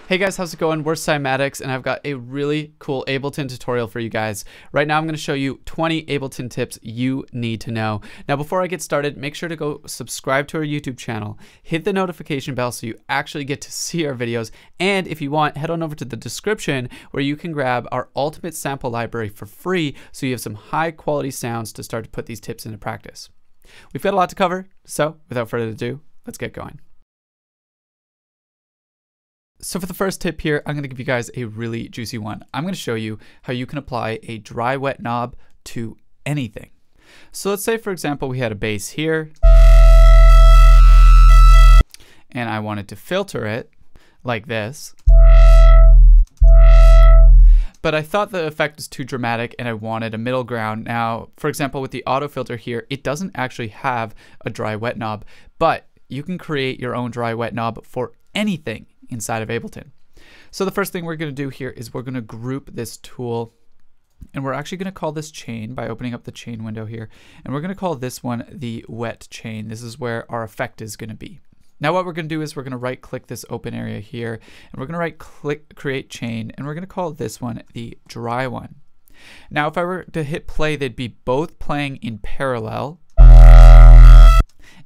Hey guys, how's it going? We're Cymatics, and I've got a really cool Ableton tutorial for you guys. Right now I'm going to show you 20 Ableton tips you need to know. Now before I get started, make sure to go subscribe to our YouTube channel, hit the notification bell so you actually get to see our videos, and if you want, head on over to the description where you can grab our ultimate sample library for free so you have some high quality sounds to start to put these tips into practice. We've got a lot to cover, so without further ado, let's get going. So for the first tip here, I'm going to give you guys a really juicy one. I'm going to show you how you can apply a dry wet knob to anything. So let's say, for example, we had a bass here and I wanted to filter it like this, but I thought the effect was too dramatic and I wanted a middle ground. Now, for example, with the auto filter here, it doesn't actually have a dry wet knob, but you can create your own dry wet knob for anything inside of Ableton. So the first thing we're going to do here is we're going to group this tool, and we're actually going to call this chain by opening up the chain window here, and we're going to call this one the wet chain. This is where our effect is going to be. Now what we're going to do is we're going to right click this open area here, and we're going to right click create chain, and we're going to call this one the dry one. Now if I were to hit play, they'd be both playing in parallel,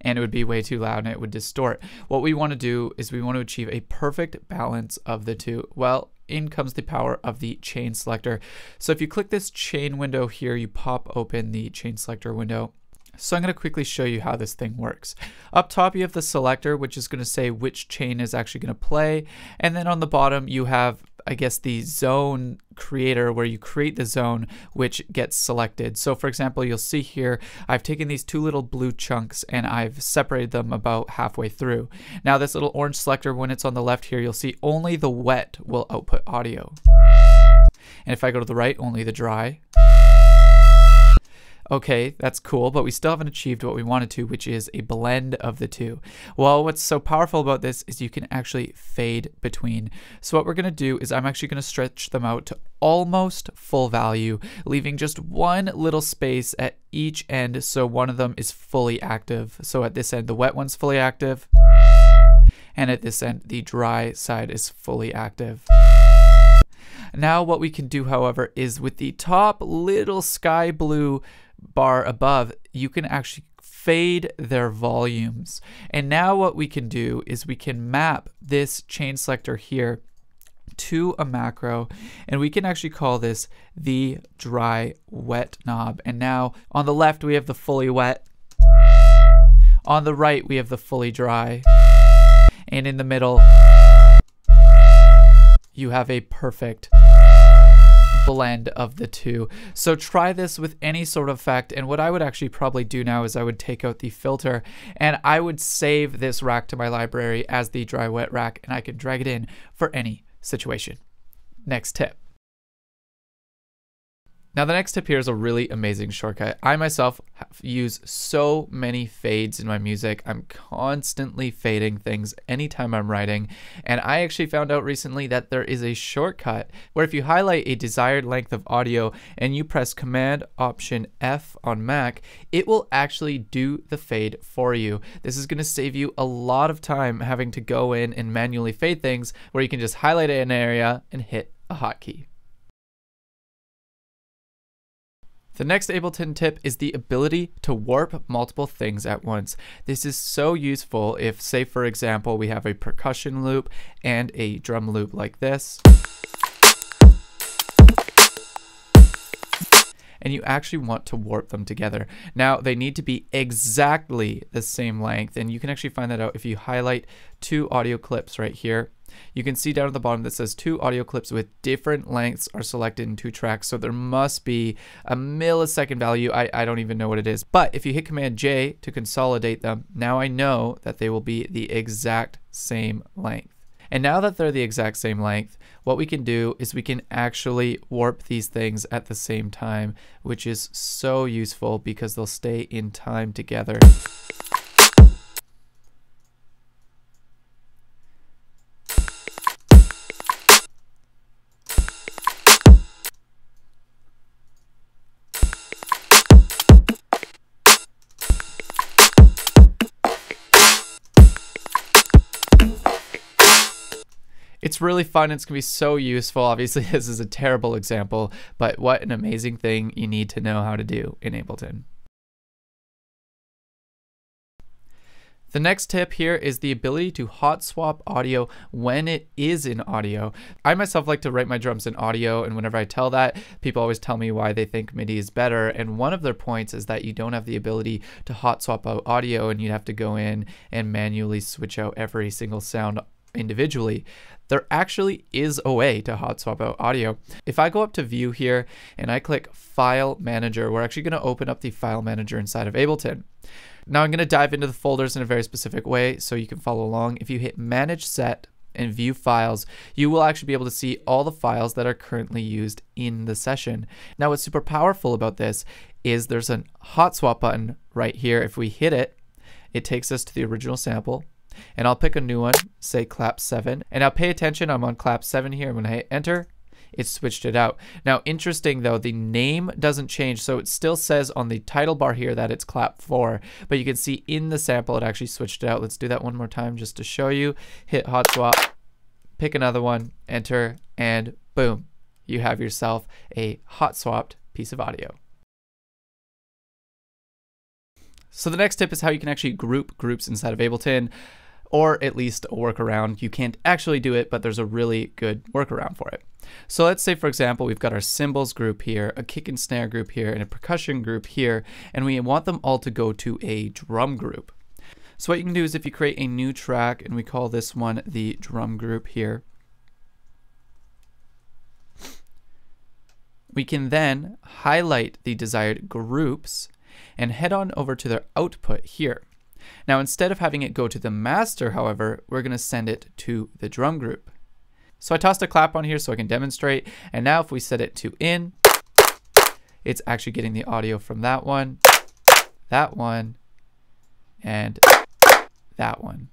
and it would be way too loud and it would distort. What we want to do is we want to achieve a perfect balance of the two. Well, in comes the power of the chain selector. So if you click this chain window here, you pop open the chain selector window. So I'm going to quickly show you how this thing works. Up top you have the selector, which is going to say which chain is actually going to play, and then on the bottom you have, I guess, the zone creator where you create the zone which gets selected. So for example, you'll see here I've taken these two little blue chunks and I've separated them about halfway through. Now this little orange selector, when it's on the left here, you'll see only the wet will output audio. And if I go to the right, only the dry. Okay, that's cool, but we still haven't achieved what we wanted to, which is a blend of the two. Well, what's so powerful about this is you can actually fade between. So what we're going to do is I'm actually going to stretch them out to almost full value, leaving just one little space at each end so one of them is fully active. So at this end, the wet one's fully active, and at this end, the dry side is fully active. Now what we can do, however, is with the top little sky blue bar above, you can actually fade their volumes. And now what we can do is we can map this chain selector here to a macro, and we can actually call this the dry wet knob. And now on the left we have the fully wet, on the right we have the fully dry, and in the middle you have a perfect blend of the two. So try this with any sort of effect, and what I would actually probably do now is I would take out the filter and I would save this rack to my library as the dry wet rack, and I can drag it in for any situation. Next tip. Now the next tip here is a really amazing shortcut. I myself use so many fades in my music. I'm constantly fading things anytime I'm writing, and I actually found out recently that there is a shortcut where if you highlight a desired length of audio and you press Command Option F on Mac, it will actually do the fade for you. This is going to save you a lot of time having to go in and manually fade things, where you can just highlight an area and hit a hotkey. The next Ableton tip is the ability to warp multiple things at once. This is so useful if, say for example, we have a percussion loop and a drum loop like this, and you actually want to warp them together. Now they need to be exactly the same length, and you can actually find that out if you highlight two audio clips right here. You can see down at the bottom that says two audio clips with different lengths are selected in two tracks, so there must be a millisecond value. I don't even know what it is, but if you hit Command J to consolidate them, now I know that they will be the exact same length. And now that they're the exact same length, what we can do is we can actually warp these things at the same time, which is so useful because they'll stay in time together. It's really fun. It's going to be so useful. Obviously, this is a terrible example, but what an amazing thing you need to know how to do in Ableton. The next tip here is the ability to hot swap audio when it is in audio. I myself like to write my drums in audio, and whenever I tell that, people always tell me why they think MIDI is better, and one of their points is that you don't have the ability to hot swap out audio and you'd have to go in and manually switch out every single sound individually. There actually is a way to hot swap out audio. If I go up to View here and I click File Manager, we're actually going to open up the File Manager inside of Ableton. Now I'm going to dive into the folders in a very specific way so you can follow along. If you hit Manage Set and View Files, you will actually be able to see all the files that are currently used in the session. Now what's super powerful about this is there's a hot swap button right here. If we hit it, it takes us to the original sample. And I'll pick a new one, say clap 7. And now pay attention, I'm on clap 7 here. When I hit enter, it switched it out. Now interesting though, the name doesn't change, so it still says on the title bar here that it's clap 4, but you can see in the sample it actually switched it out. Let's do that one more time just to show you. Hit hot swap, pick another one, enter, and boom, you have yourself a hot swapped piece of audio. So the next tip is how you can actually group groups inside of Ableton, or at least a workaround. You can't actually do it, but there's a really good workaround for it. So let's say, for example, we've got our cymbals group here, a kick and snare group here, and a percussion group here, and we want them all to go to a drum group. So what you can do is if you create a new track, and we call this one the drum group here, we can then highlight the desired groups and head on over to their output here. Now instead of having it go to the master, however, we're going to send it to the drum group. So I tossed a clap on here so I can demonstrate, and now if we set it to in, it's actually getting the audio from that one, and that one.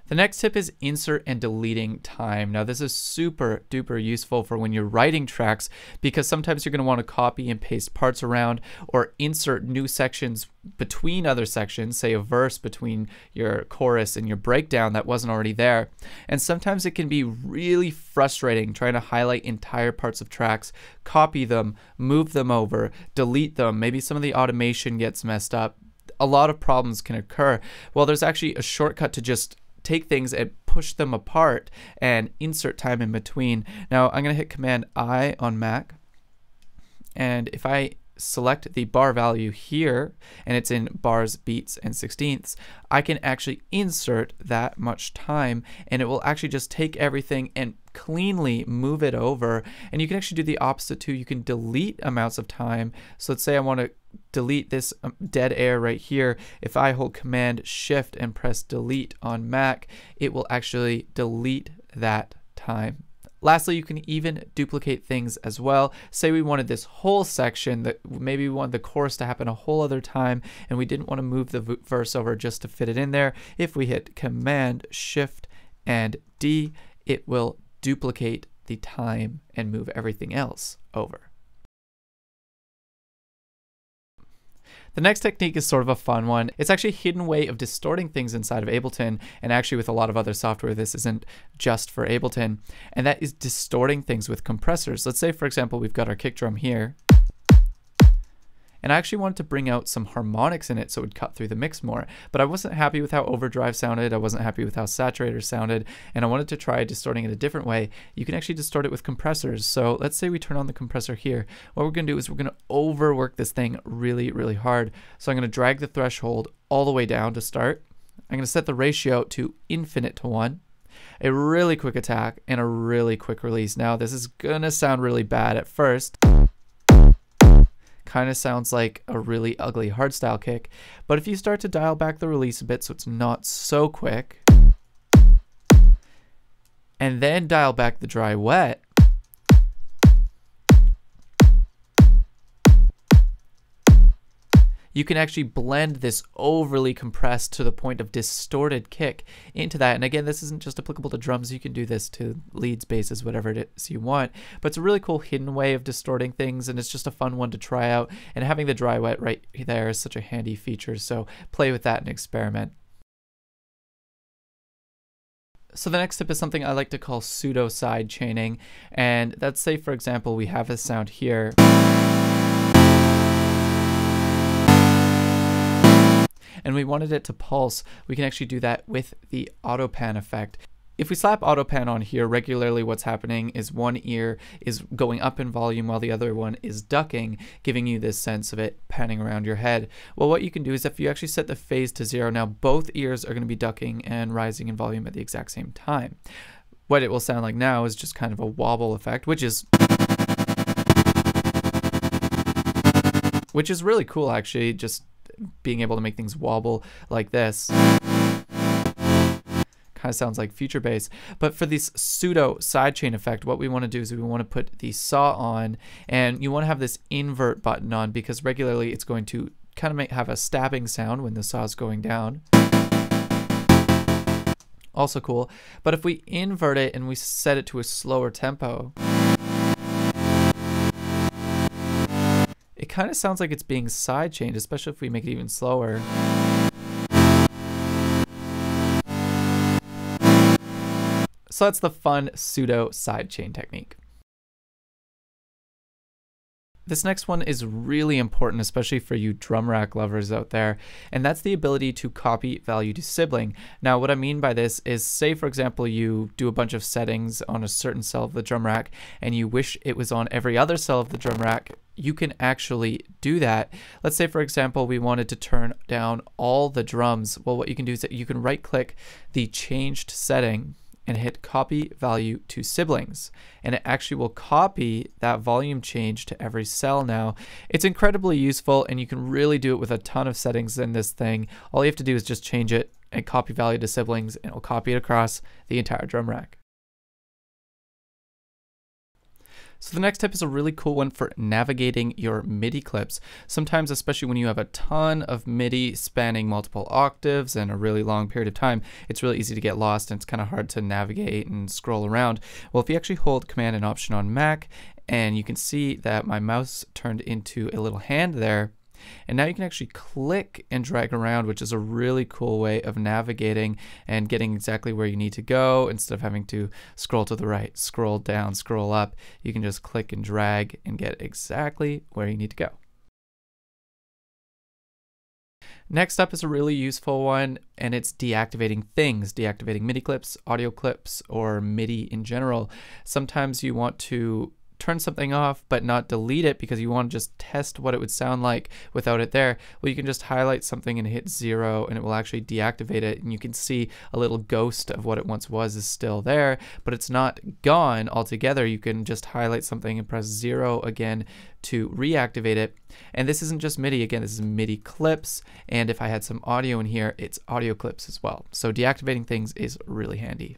The next tip is insert and deleting time. Now this is super duper useful for when you're writing tracks, because sometimes you're going to want to copy and paste parts around or insert new sections between other sections, say a verse between your chorus and your breakdown that wasn't already there. And sometimes it can be really frustrating trying to highlight entire parts of tracks, copy them, move them over, delete them. Maybe some of the automation gets messed up. A lot of problems can occur. Well, there's actually a shortcut to just take things and push them apart and insert time in between. Now I'm going to hit Command I on Mac, and if I select the bar value here and it's in bars, beats, and sixteenths, I can actually insert that much time, and it will actually just take everything and cleanly move it over. And you can actually do the opposite too. You can delete amounts of time. So let's say I want to delete this dead air right here. If I hold Command Shift and press delete on Mac, it will actually delete that time. Lastly, you can even duplicate things as well. Say we wanted this whole section, that maybe we wanted the chorus to happen a whole other time and we didn't want to move the verse over just to fit it in there. If we hit Command Shift and D, it will duplicate the time and move everything else over. The next technique is sort of a fun one. It's actually a hidden way of distorting things inside of Ableton, and actually with a lot of other software this isn't just for Ableton, and that is distorting things with compressors. Let's say, for example, we've got our kick drum here, and I actually wanted to bring out some harmonics in it so it would cut through the mix more, but I wasn't happy with how overdrive sounded, I wasn't happy with how saturator sounded, and I wanted to try distorting it a different way. You can actually distort it with compressors. So let's say we turn on the compressor here. What we're going to do is we're going to overwork this thing really, really hard. So I'm going to drag the threshold all the way down to start. I'm going to set the ratio to infinite to 1. A really quick attack and a really quick release. Now this is going to sound really bad at first. Kind of sounds like a really ugly hardstyle kick, but if you start to dial back the release a bit so it's not so quick, and then dial back the dry wet, you can actually blend this overly compressed to the point of distorted kick into that. And again, this isn't just applicable to drums. You can do this to leads, basses, whatever it is you want. But it's a really cool hidden way of distorting things, and it's just a fun one to try out. And having the dry wet right there is such a handy feature. So play with that and experiment. So the next tip is something I like to call pseudo side chaining, and let's say for example we have this sound here, and we wanted it to pulse. We can actually do that with the auto pan effect. If we slap auto pan on here regularly, what's happening is one ear is going up in volume while the other one is ducking, giving you this sense of it panning around your head. Well, what you can do is if you actually set the phase to 0, now both ears are going to be ducking and rising in volume at the exact same time. What it will sound like now is just kind of a wobble effect, which is really cool actually, just being able to make things wobble like this. Kind of sounds like future bass. But for this pseudo sidechain effect, what we want to do is we want to put the saw on, and you want to have this invert button on because regularly it's going to kind of have a stabbing sound when the saw is going down. Also cool. But if we invert it and we set it to a slower tempo, it kind of sounds like it's being sidechained, especially if we make it even slower. So that's the fun pseudo sidechain technique. This next one is really important, especially for you drum rack lovers out there, and that's the ability to copy value to sibling. Now, what I mean by this is, say for example, you do a bunch of settings on a certain cell of the drum rack and you wish it was on every other cell of the drum rack. You can actually do that. Let's say for example we wanted to turn down all the drums. Well, what you can do is that you can right click the changed setting and hit copy value to siblings, and it actually will copy that volume change to every cell now. It's incredibly useful, and you can really do it with a ton of settings in this thing. All you have to do is just change it and copy value to siblings, and it will copy it across the entire drum rack. So the next tip is a really cool one for navigating your MIDI clips. Sometimes, especially when you have a ton of MIDI spanning multiple octaves and a really long period of time, it's really easy to get lost and it's kind of hard to navigate and scroll around. Well, if you actually hold Command and Option on Mac, and you can see that my mouse turned into a little hand there, and now you can actually click and drag around, which is a really cool way of navigating and getting exactly where you need to go. Instead of having to scroll to the right, scroll down, scroll up, you can just click and drag and get exactly where you need to go. Next up is a really useful one, and it's deactivating things, deactivating MIDI clips, audio clips, or MIDI in general. Sometimes you want to turn something off but not delete it because you want to just test what it would sound like without it there. Well, you can just highlight something and hit 0 and it will actually deactivate it, and you can see a little ghost of what it once was is still there, but it's not gone altogether. You can just highlight something and press 0 again to reactivate it. And this isn't just MIDI, again, this is MIDI clips, and if I had some audio in here, it's audio clips as well. So deactivating things is really handy.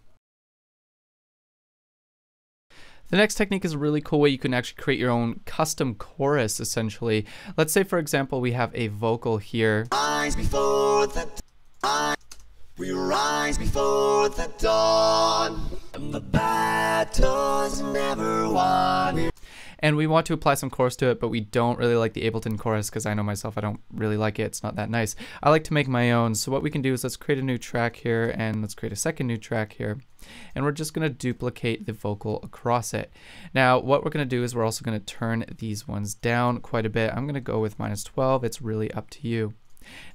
The next technique is a really cool way you can actually create your own custom chorus, essentially. Let's say, for example, we have a vocal here. Rise before the dawn. We rise before the dawn. And the battle's never won. And we want to apply some chorus to it, but we don't really like the Ableton chorus because I know myself, I don't really like it. It's not that nice. I like to make my own. So what we can do is let's create a new track here, and let's create a second new track here. And we're just going to duplicate the vocal across it. Now, what we're going to do is we're also going to turn these ones down quite a bit. I'm going to go with -12. It's really up to you.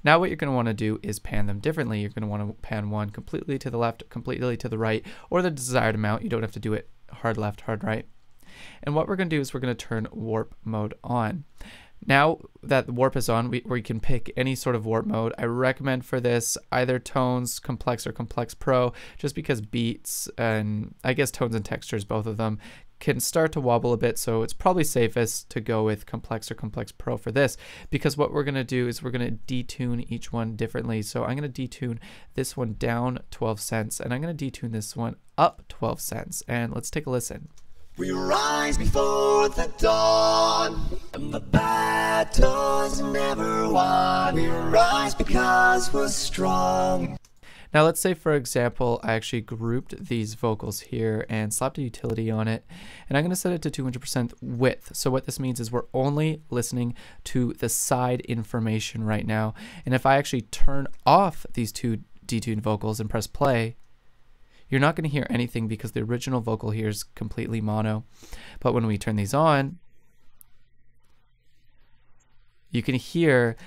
Now what you're going to want to do is pan them differently. You're going to want to pan one completely to the left, completely to the right, or the desired amount. You don't have to do it hard left, hard right. And what we're going to do is we're going to turn warp mode on. Now that the warp is on, we can pick any sort of warp mode. I recommend for this either tones, complex, or complex pro, just because beats and I guess tones and textures, both of them, can start to wobble a bit, so it's probably safest to go with complex or complex pro for this, because what we're going to do is we're going to detune each one differently. So I'm going to detune this one down 12 cents, and I'm going to detune this one up 12 cents, and let's take a listen. We rise before the dawn, and the battle's never won. We rise because we're strong. Now let's say, for example, I actually grouped these vocals here and slapped a utility on it, and I'm going to set it to 200% width. So what this means is we're only listening to the side information right now. And if I actually turn off these two detuned vocals and press play, you're not going to hear anything because the original vocal here is completely mono. But when we turn these on, you can hear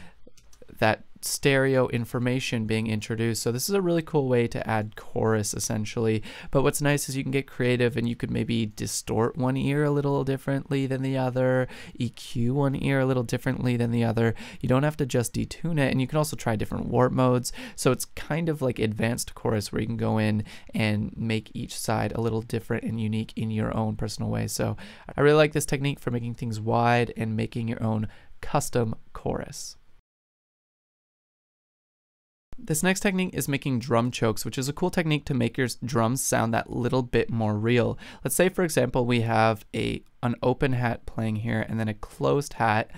that stereo information being introduced. So this is a really cool way to add chorus essentially. But what's nice is you can get creative and you could maybe distort one ear a little differently than the other, EQ one ear a little differently than the other. You don't have to just detune it, and you can also try different warp modes. So it's kind of like advanced chorus where you can go in and make each side a little different and unique in your own personal way. So I really like this technique for making things wide and making your own custom chorus. This next technique is making drum chokes, which is a cool technique to make your drums sound that little bit more real. Let's say, for example, we have an open hat playing here and then a closed hat,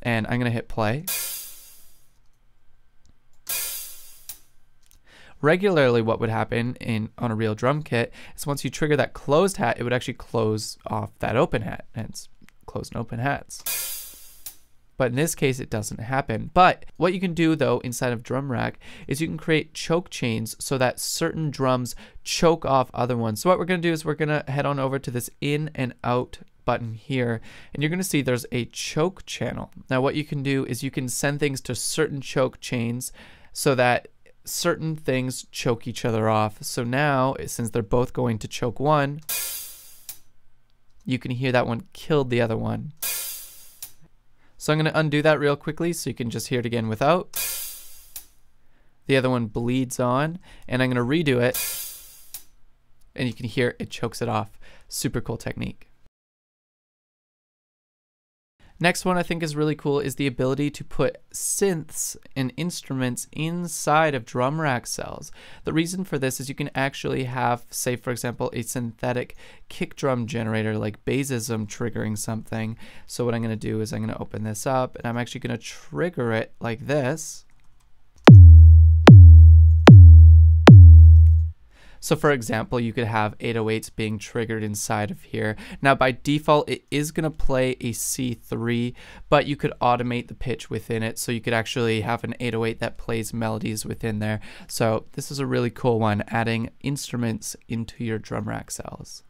and I'm going to hit play. Regularly, what would happen on a real drum kit is once you trigger that closed hat, it would actually close off that open hat, hence closed and open hats. But in this case, it doesn't happen. But what you can do though inside of Drum Rack is you can create choke chains so that certain drums choke off other ones. So what we're going to do is we're going to head on over to this in and out button here, and you're going to see there's a choke channel. Now what you can do is you can send things to certain choke chains so that certain things choke each other off. So now, since they're both going to choke one, you can hear that one killed the other one. So I'm going to undo that real quickly so you can just hear it again without. The other one bleeds on, and I'm going to redo it, and you can hear it chokes it off. Super cool technique. Next one I think is really cool is the ability to put synths and instruments inside of drum rack cells. The reason for this is you can actually have, say for example, a synthetic kick drum generator like bassism triggering something. So what I'm going to do is I'm going to open this up and I'm actually going to trigger it like this. So for example, you could have 808s being triggered inside of here. Now by default, it is going to play a C3, but you could automate the pitch within it. So you could actually have an 808 that plays melodies within there. So this is a really cool one, adding instruments into your drum rack cells.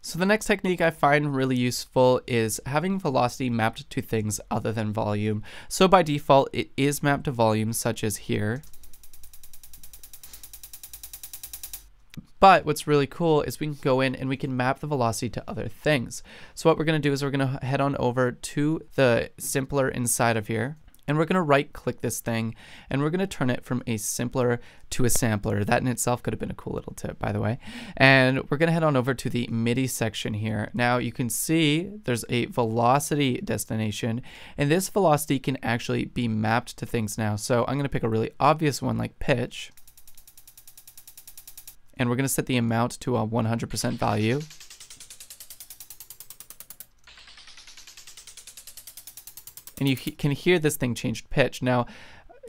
So the next technique I find really useful is having velocity mapped to things other than volume. So by default, it is mapped to volume, such as here. But what's really cool is we can go in and we can map the velocity to other things. So what we're going to do is we're going to head on over to the simpler inside of here, and we're going to right click this thing, and we're going to turn it from a simpler to a sampler. That in itself could have been a cool little tip, by the way. And we're going to head on over to the MIDI section here. Now you can see there's a velocity destination, and this velocity can actually be mapped to things now. So I'm going to pick a really obvious one like pitch. And we're going to set the amount to a 100% value. And you can hear this thing changed pitch. Now,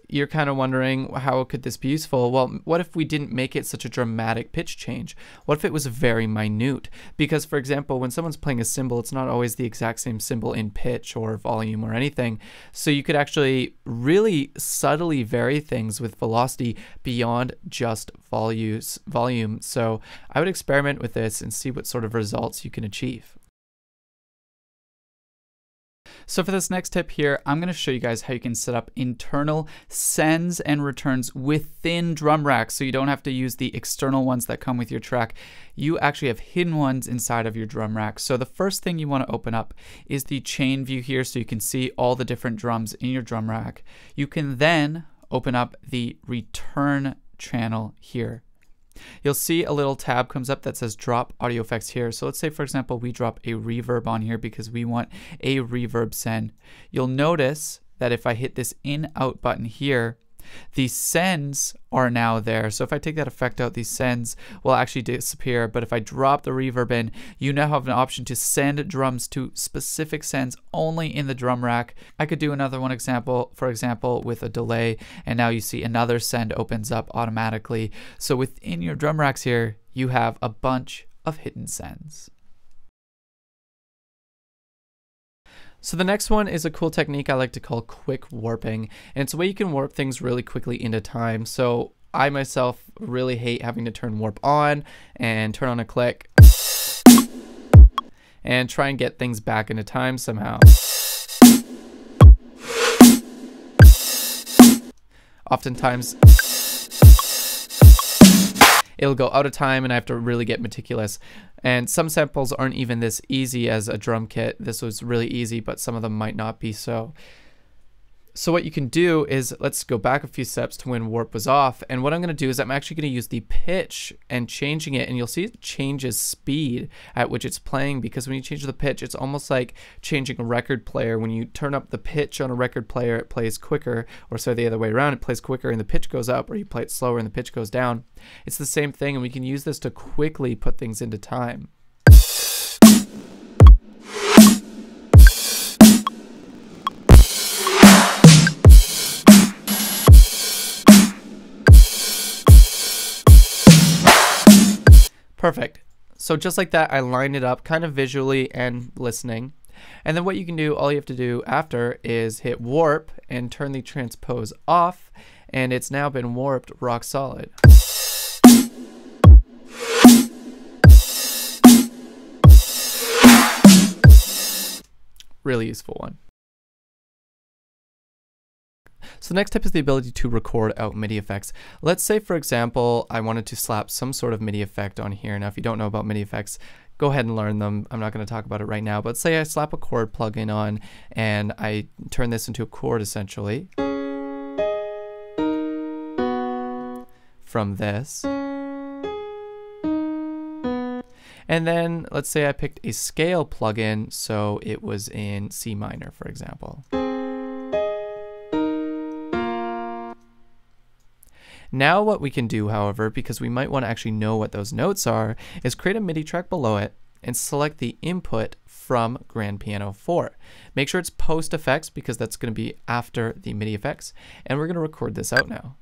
you're kind of wondering, how could this be useful? Well, what if we didn't make it such a dramatic pitch change? What if it was very minute? Because, for example, when someone's playing a cymbal, it's not always the exact same cymbal in pitch or volume or anything. So you could actually really subtly vary things with velocity beyond just volume. So I would experiment with this and see what sort of results you can achieve. So for this next tip here, I'm going to show you guys how you can set up internal sends and returns within drum racks, so you don't have to use the external ones that come with your track. You actually have hidden ones inside of your drum rack. So the first thing you want to open up is the chain view here, so you can see all the different drums in your drum rack. You can then open up the return channel here. You'll see a little tab comes up that says drop audio effects here. So let's say, for example, we drop a reverb on here because we want a reverb send. You'll notice that if I hit this in out button here, the sends are now there. So if I take that effect out, these sends will actually disappear. But if I drop the reverb in, you now have an option to send drums to specific sends only in the drum rack. I could do another one example, for example, with a delay, and now you see another send opens up automatically. So within your drum racks here, you have a bunch of hidden sends. So the next one is a cool technique I like to call quick warping, and it's a way you can warp things really quickly into time. So I myself really hate having to turn warp on and turn on a click and try and get things back into time somehow. Oftentimes it'll go out of time and I have to really get meticulous. And some samples aren't even this easy as a drum kit. This was really easy, but some of them might not be so. So what you can do is, let's go back a few steps to when warp was off. And what I'm going to do is I'm actually going to use the pitch and changing it. And you'll see it changes speed at which it's playing, because when you change the pitch, it's almost like changing a record player. When you turn up the pitch on a record player, it plays quicker, or so the other way around, it plays quicker and the pitch goes up, or you play it slower and the pitch goes down. It's the same thing, and we can use this to quickly put things into time. Perfect. So just like that, I lined it up kind of visually and listening. And then what you can do, all you have to do after is hit warp and turn the transpose off, and it's now been warped rock solid. Really useful one. So the next tip is the ability to record out MIDI effects. Let's say, for example, I wanted to slap some sort of MIDI effect on here. Now, if you don't know about MIDI effects, go ahead and learn them. I'm not going to talk about it right now, but say I slap a chord plugin on and I turn this into a chord essentially from this. And then let's say I picked a scale plugin, so it was in C minor, for example. Now what we can do, however, because we might want to actually know what those notes are, is create a MIDI track below it and select the input from Grand Piano 4. Make sure it's post effects, because that's going to be after the MIDI effects, and we're going to record this out now.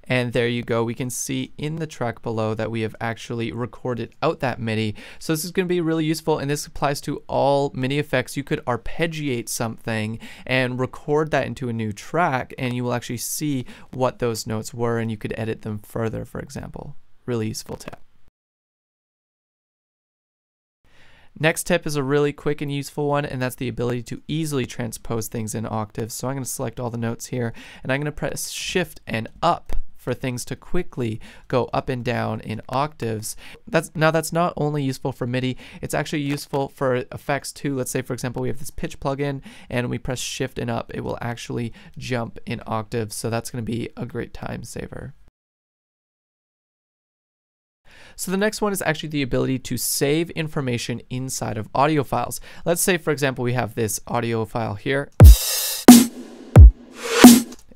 And there you go. We can see in the track below that we have actually recorded out that MIDI. So this is going to be really useful, and this applies to all MIDI effects. You could arpeggiate something and record that into a new track, and you will actually see what those notes were, and you could edit them further, for example. Really useful tip. Next tip is a really quick and useful one, and that's the ability to easily transpose things in octaves. So I'm going to select all the notes here, and I'm going to press Shift and up for things to quickly go up and down in octaves. That's not only useful for MIDI, it's actually useful for effects too. Let's say, for example, we have this pitch plugin and we press Shift and up, it will actually jump in octaves. So that's going to be a great time saver. So the next one is actually the ability to save information inside of audio files. Let's say, for example, we have this audio file here,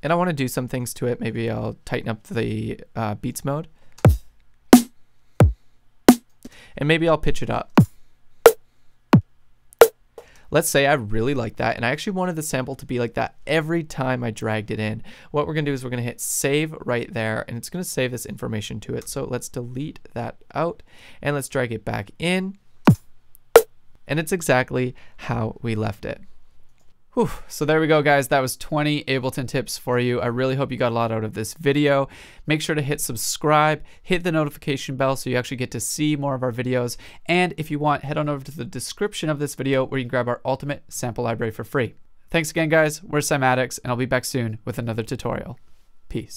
and I want to do some things to it. Maybe I'll tighten up the beats mode, and maybe I'll pitch it up. Let's say I really like that, and I actually wanted the sample to be like that every time I dragged it in. What we're going to do is we're going to hit save right there, and it's going to save this information to it. So let's delete that out, and let's drag it back in, and it's exactly how we left it. Whew. So there we go, guys. That was 20 Ableton tips for you. I really hope you got a lot out of this video. Make sure to hit subscribe, hit the notification bell so you actually get to see more of our videos. And if you want, head on over to the description of this video where you can grab our ultimate sample library for free. Thanks again, guys. We're Cymatics, and I'll be back soon with another tutorial. Peace.